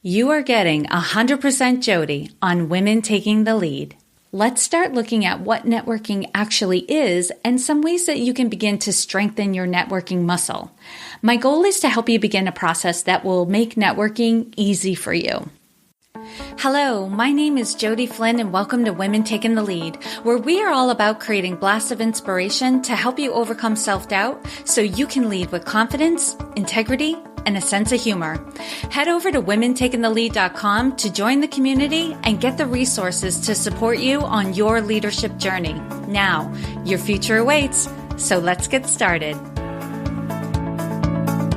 You are getting 100% Jodi on Women Taking the Lead. Let's start looking at what networking actually is and some ways that you can begin to strengthen your networking muscle. My goal is to help you begin a process that will make networking easy for you. Hello, my name is Jodi Flynn and welcome to Women Taking the Lead, where we are all about creating blasts of inspiration to help you overcome self-doubt so you can lead with confidence, integrity, and a sense of humor. Head over to womentakingthelead.com to join the community and get the resources to support you on your leadership journey. Now, your future awaits, so let's get started.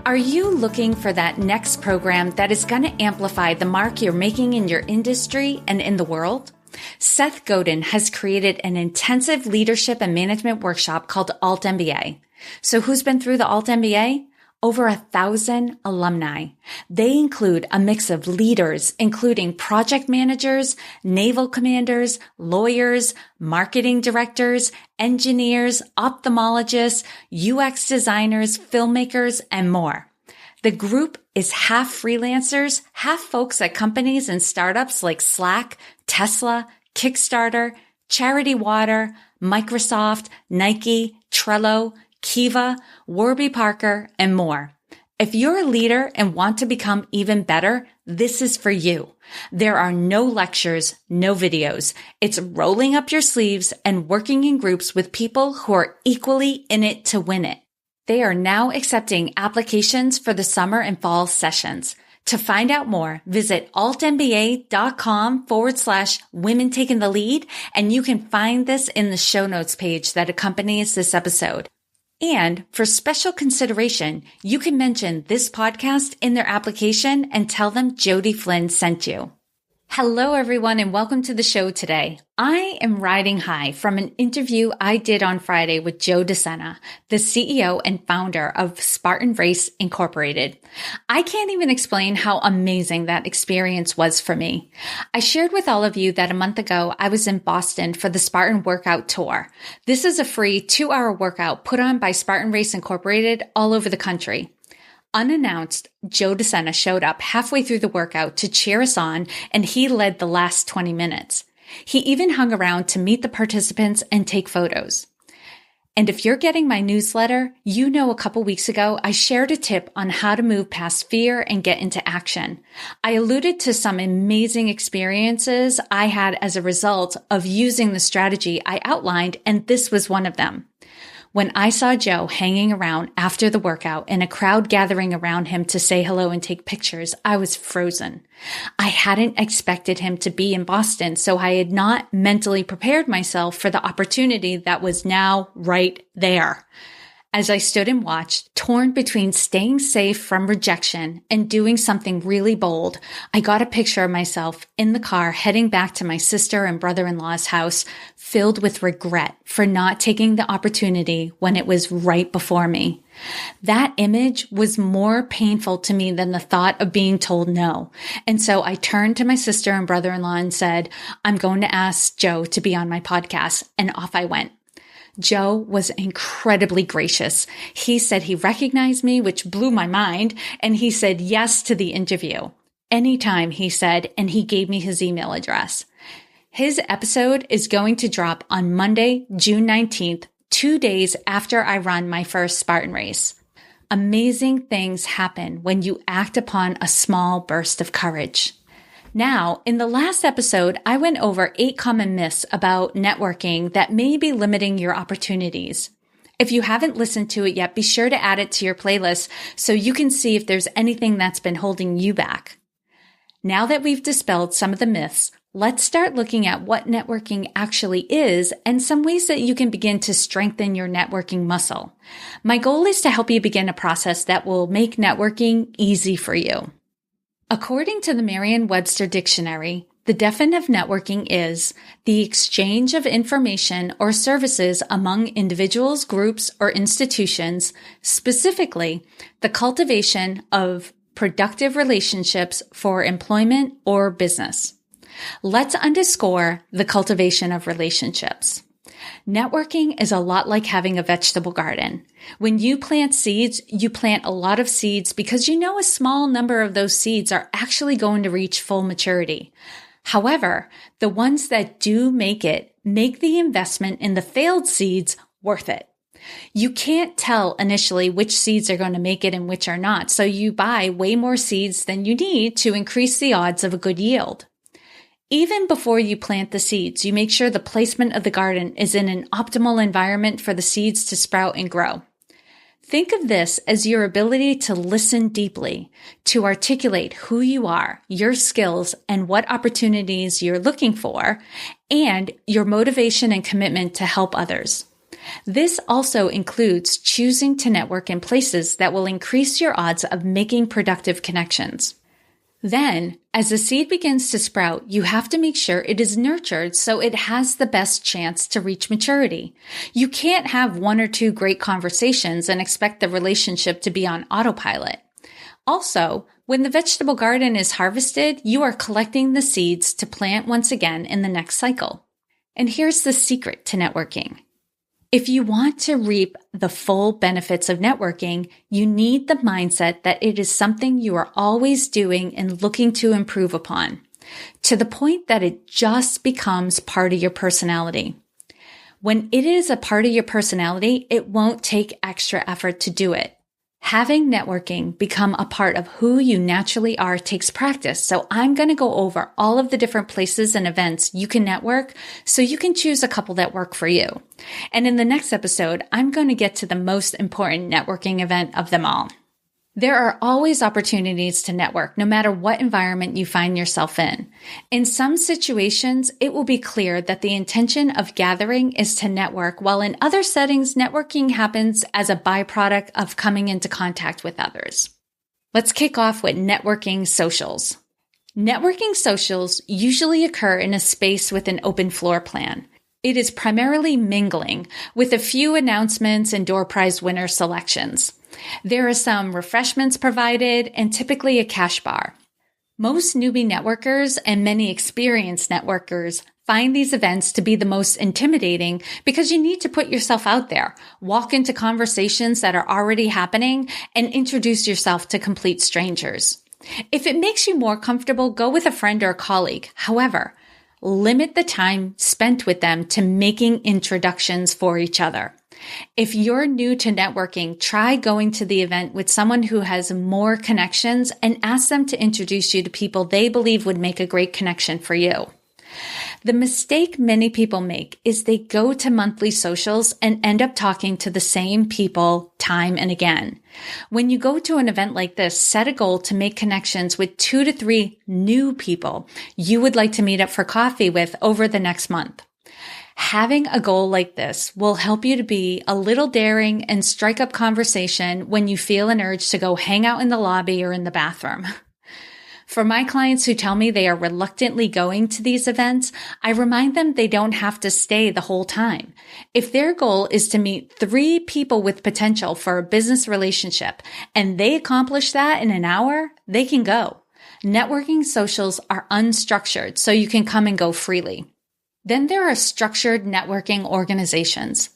Are you looking for that next program that is going to amplify the mark you're making in your industry and in the world? Seth Godin has created an intensive leadership and management workshop called Alt MBA. So who's been through the Alt MBA? Over 1,000 alumni. They include a mix of leaders, including project managers, naval commanders, lawyers, marketing directors, engineers, ophthalmologists, UX designers, filmmakers, and more. The group is half freelancers, half folks at companies and startups like Slack, Tesla, Kickstarter, Charity Water, Microsoft, Nike, Trello, Kiva, Warby Parker, and more. If you're a leader and want to become even better, this is for you. There are no lectures, no videos. It's rolling up your sleeves and working in groups with people who are equally in it to win it. They are now accepting applications for the summer and fall sessions. To find out more, visit altmba.com/women taking the lead, and you can find this in the show notes page that accompanies this episode. And for special consideration, you can mention this podcast in their application and tell them Jodi Flynn sent you. Hello, everyone, and welcome to the show today. I am riding high from an interview I did on Friday with Joe De Sena, the CEO and founder of Spartan Race Incorporated. I can't even explain how amazing that experience was for me. I shared with all of you that a month ago, I was in Boston for the Spartan Workout Tour. This is a free 2-hour workout put on by Spartan Race Incorporated all over the country. Unannounced, Joe De Sena showed up halfway through the workout to cheer us on, and he led the last 20 minutes. He even hung around to meet the participants and take photos. And if you're getting my newsletter, you know a couple weeks ago, I shared a tip on how to move past fear and get into action. I alluded to some amazing experiences I had as a result of using the strategy I outlined, and this was one of them. When I saw Joe hanging around after the workout and a crowd gathering around him to say hello and take pictures, I was frozen. I hadn't expected him to be in Boston, so I had not mentally prepared myself for the opportunity that was now right there. As I stood and watched, torn between staying safe from rejection and doing something really bold, I got a picture of myself in the car heading back to my sister and brother-in-law's house, filled with regret for not taking the opportunity when it was right before me. That image was more painful to me than the thought of being told no. And so I turned to my sister and brother-in-law and said, I'm going to ask Joe to be on my podcast, and off I went. Joe was incredibly gracious. He said he recognized me, which blew my mind, and he said yes to the interview. Anytime, he said, and he gave me his email address. His episode is going to drop on Monday, June 19th, 2 days after I run my first Spartan race. Amazing things happen when you act upon a small burst of courage. Now, in the last episode, I went over 8 common myths about networking that may be limiting your opportunities. If you haven't listened to it yet, be sure to add it to your playlist so you can see if there's anything that's been holding you back. Now that we've dispelled some of the myths, let's start looking at what networking actually is and some ways that you can begin to strengthen your networking muscle. My goal is to help you begin a process that will make networking easy for you. According to the Merriam-Webster Dictionary, the definition of networking is the exchange of information or services among individuals, groups, or institutions, specifically the cultivation of productive relationships for employment or business. Let's underscore the cultivation of relationships. Networking is a lot like having a vegetable garden. When you plant seeds, you plant a lot of seeds because you know a small number of those seeds are actually going to reach full maturity. However, the ones that do make it make the investment in the failed seeds worth it. You can't tell initially which seeds are going to make it and which are not, so you buy way more seeds than you need to increase the odds of a good yield. Even before you plant the seeds, you make sure the placement of the garden is in an optimal environment for the seeds to sprout and grow. Think of this as your ability to listen deeply, to articulate who you are, your skills, and what opportunities you're looking for, and your motivation and commitment to help others. This also includes choosing to network in places that will increase your odds of making productive connections. Then, as the seed begins to sprout, you have to make sure it is nurtured so it has the best chance to reach maturity. You can't have one or two great conversations and expect the relationship to be on autopilot. Also, when the vegetable garden is harvested, you are collecting the seeds to plant once again in the next cycle. And here's the secret to networking. If you want to reap the full benefits of networking, you need the mindset that it is something you are always doing and looking to improve upon, to the point that it just becomes part of your personality. When it is a part of your personality, it won't take extra effort to do it. Having networking become a part of who you naturally are takes practice, so I'm going to go over all of the different places and events you can network so you can choose a couple that work for you. And in the next episode, I'm going to get to the most important networking event of them all. There are always opportunities to network, no matter what environment you find yourself in. In some situations, it will be clear that the intention of gathering is to network, while in other settings, networking happens as a byproduct of coming into contact with others. Let's kick off with networking socials. Networking socials usually occur in a space with an open floor plan. It is primarily mingling, with a few announcements and door prize winner selections. There are some refreshments provided and typically a cash bar. Most newbie networkers and many experienced networkers find these events to be the most intimidating because you need to put yourself out there, walk into conversations that are already happening, and introduce yourself to complete strangers. If it makes you more comfortable, go with a friend or a colleague. However, limit the time spent with them to making introductions for each other. If you're new to networking, try going to the event with someone who has more connections and ask them to introduce you to people they believe would make a great connection for you. The mistake many people make is they go to monthly socials and end up talking to the same people time and again. When you go to an event like this, set a goal to make connections with 2 to 3 new people you would like to meet up for coffee with over the next month. Having a goal like this will help you to be a little daring and strike up conversation when you feel an urge to go hang out in the lobby or in the bathroom. For my clients who tell me they are reluctantly going to these events, I remind them they don't have to stay the whole time. If their goal is to meet 3 people with potential for a business relationship and they accomplish that in an hour, they can go. Networking socials are unstructured, so you can come and go freely. Then there are structured networking organizations.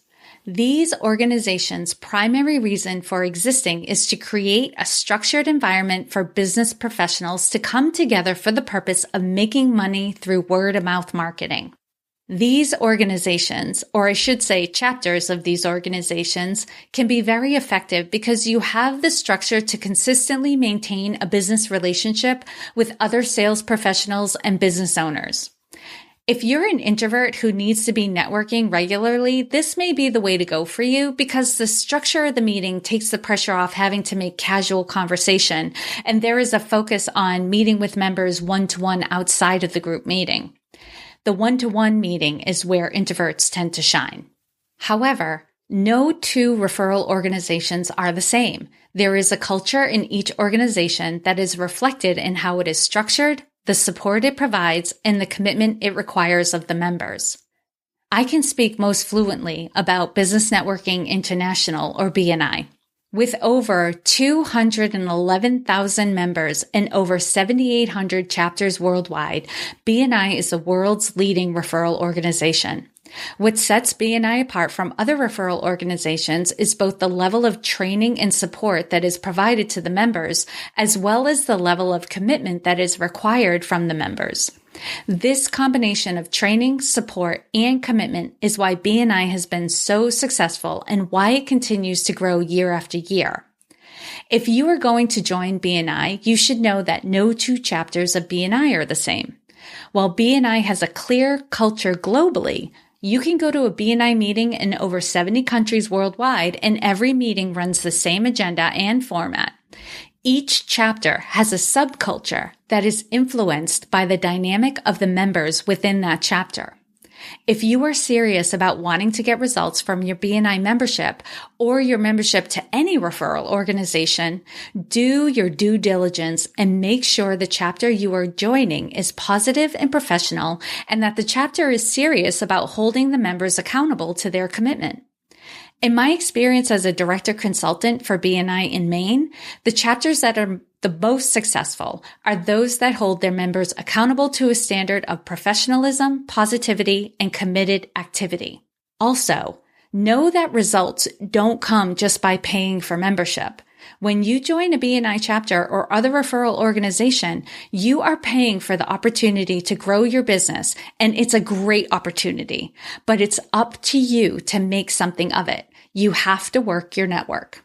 These organizations' primary reason for existing is to create a structured environment for business professionals to come together for the purpose of making money through word-of-mouth marketing. These organizations, or I should say chapters of these organizations, can be very effective because you have the structure to consistently maintain a business relationship with other sales professionals and business owners. If you're an introvert who needs to be networking regularly, this may be the way to go for you because the structure of the meeting takes the pressure off having to make casual conversation, and there is a focus on meeting with members one-to-one outside of the group meeting. The one-to-one meeting is where introverts tend to shine. However, no 2 referral organizations are the same. There is a culture in each organization that is reflected in how it is structured, the support it provides, and the commitment it requires of the members. I can speak most fluently about Business Networking International, or BNI. With over 211,000 members and over 7,800 chapters worldwide, BNI is the world's leading referral organization. What sets BNI apart from other referral organizations is both the level of training and support that is provided to the members, as well as the level of commitment that is required from the members. This combination of training, support, and commitment is why BNI has been so successful and why it continues to grow year after year. If you are going to join BNI, you should know that no two chapters of BNI are the same. While BNI has a clear culture globally, you can go to a BNI meeting in over 70 countries worldwide, and every meeting runs the same agenda and format. Each chapter has a subculture that is influenced by the dynamic of the members within that chapter. If you are serious about wanting to get results from your BNI membership or your membership to any referral organization, do your due diligence and make sure the chapter you are joining is positive and professional, and that the chapter is serious about holding the members accountable to their commitment. In my experience as a director consultant for BNI in Maine, the chapters that are the most successful are those that hold their members accountable to a standard of professionalism, positivity, and committed activity. Also, know that results don't come just by paying for membership. When you join a BNI chapter or other referral organization, you are paying for the opportunity to grow your business, and it's a great opportunity, but it's up to you to make something of it. You have to work your network.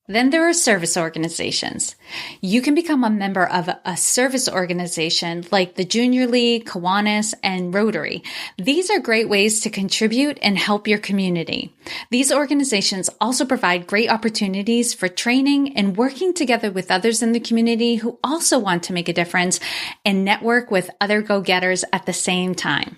Then there are service organizations. You can become a member of a service organization like the Junior League, Kiwanis, and Rotary. These are great ways to contribute and help your community. These organizations also provide great opportunities for training and working together with others in the community who also want to make a difference and network with other go-getters at the same time.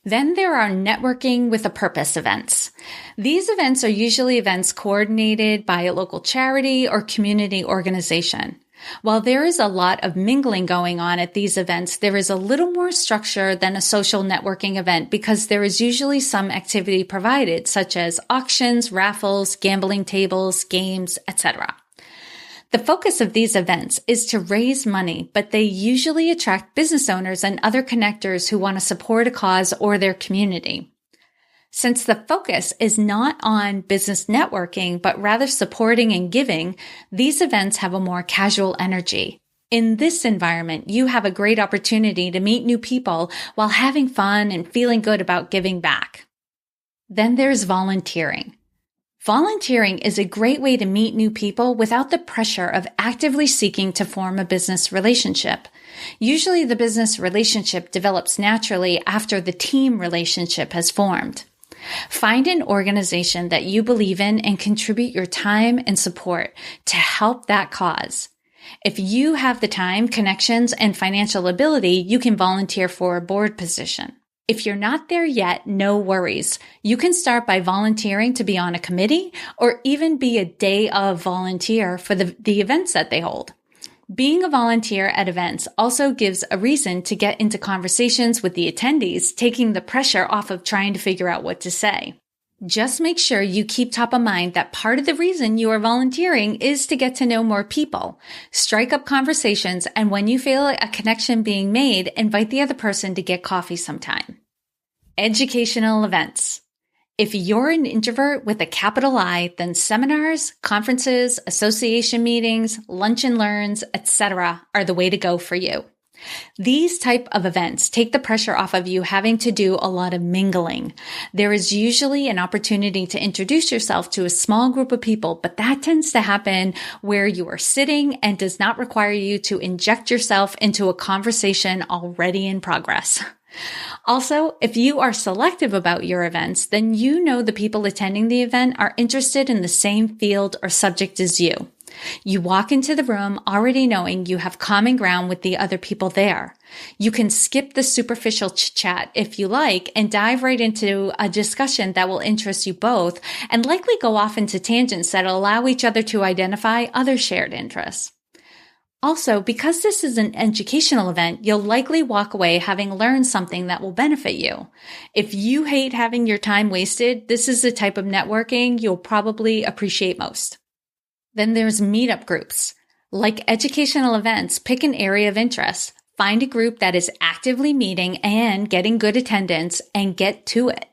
Then there are networking with a purpose events. These events are usually events coordinated by a local charity or community organization. While there is a lot of mingling going on at these events, there is a little more structure than a social networking event because there is usually some activity provided, such as auctions, raffles, gambling tables, games, etc. The focus of these events is to raise money, but they usually attract business owners and other connectors who want to support a cause or their community. Since the focus is not on business networking, but rather supporting and giving, these events have a more casual energy. In this environment, you have a great opportunity to meet new people while having fun and feeling good about giving back. Then there's volunteering. Volunteering is a great way to meet new people without the pressure of actively seeking to form a business relationship. Usually the business relationship develops naturally after the team relationship has formed. Find an organization that you believe in and contribute your time and support to help that cause. If you have the time, connections, and financial ability, you can volunteer for a board position. If you're not there yet, no worries. You can start by volunteering to be on a committee or even be a day of volunteer for the events that they hold. Being a volunteer at events also gives a reason to get into conversations with the attendees, taking the pressure off of trying to figure out what to say. Just make sure you keep top of mind that part of the reason you are volunteering is to get to know more people. Strike up conversations, and when you feel a connection being made, invite the other person to get coffee sometime. Educational events. If you're an introvert with a capital I, then seminars, conferences, association meetings, lunch and learns, etc. are the way to go for you. These type of events take the pressure off of you having to do a lot of mingling. There is usually an opportunity to introduce yourself to a small group of people, but that tends to happen where you are sitting and does not require you to inject yourself into a conversation already in progress. Also, if you are selective about your events, then you know the people attending the event are interested in the same field or subject as you. You walk into the room already knowing you have common ground with the other people there. You can skip the superficial chit-chat if you like and dive right into a discussion that will interest you both and likely go off into tangents that allow each other to identify other shared interests. Also, because this is an educational event, you'll likely walk away having learned something that will benefit you. If you hate having your time wasted, this is the type of networking you'll probably appreciate most. Then there's meetup groups. Like educational events, pick an area of interest. Find a group that is actively meeting and getting good attendance and get to it.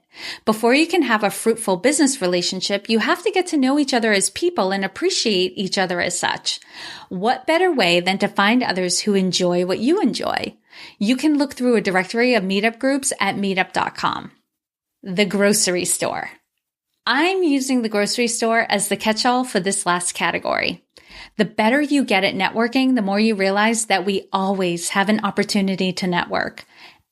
Before you can have a fruitful business relationship, you have to get to know each other as people and appreciate each other as such. What better way than to find others who enjoy what you enjoy? You can look through a directory of meetup groups at meetup.com. The grocery store. I'm using the grocery store as the catch-all for this last category. The better you get at networking, the more you realize that we always have an opportunity to network.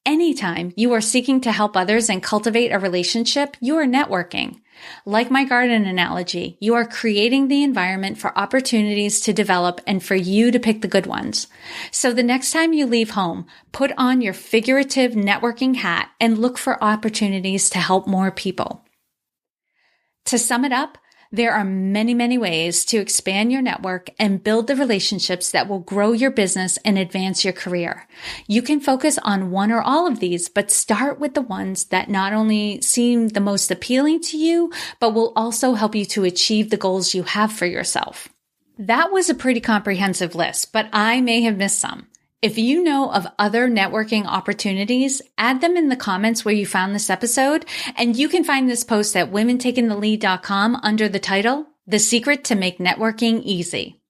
Anytime you are seeking to help others and cultivate a relationship, you are networking. Like my garden analogy, you are creating the environment for opportunities to develop and for you to pick the good ones. So the next time you leave home, put on your figurative networking hat and look for opportunities to help more people. To sum it up, there are many, many ways to expand your network and build the relationships that will grow your business and advance your career. You can focus on one or all of these, but start with the ones that not only seem the most appealing to you, but will also help you to achieve the goals you have for yourself. That was a pretty comprehensive list, but I may have missed some. If you know of other networking opportunities, add them in the comments where you found this episode, and you can find this post at womentakingthelead.com under the title, The Secret to Make Networking Easy.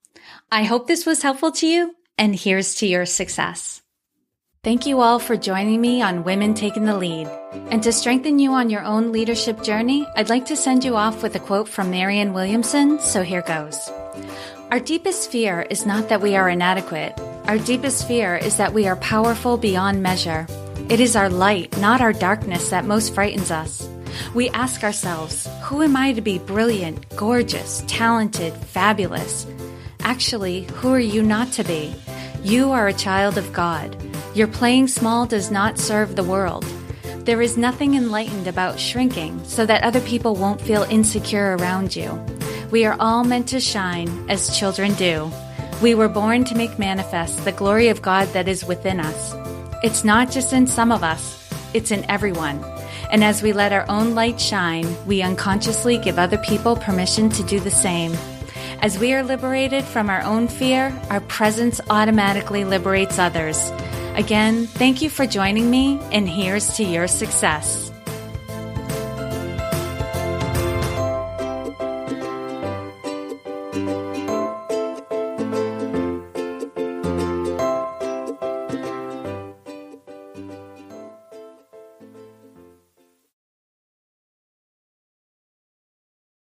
I hope this was helpful to you, and here's to your success. Thank you all for joining me on Women Taking the Lead. And to strengthen you on your own leadership journey, I'd like to send you off with a quote from Marianne Williamson, so here goes. Our deepest fear is not that we are inadequate. Our deepest fear is that we are powerful beyond measure. It is our light, not our darkness, that most frightens us. We ask ourselves, who am I to be brilliant, gorgeous, talented, fabulous? Actually, who are you not to be? You are a child of God. Your playing small does not serve the world. There is nothing enlightened about shrinking so that other people won't feel insecure around you. We are all meant to shine as children do. We were born to make manifest the glory of God that is within us. It's not just in some of us, it's in everyone. And as we let our own light shine, we unconsciously give other people permission to do the same. As we are liberated from our own fear, our presence automatically liberates others. Again, thank you for joining me, and here's to your success.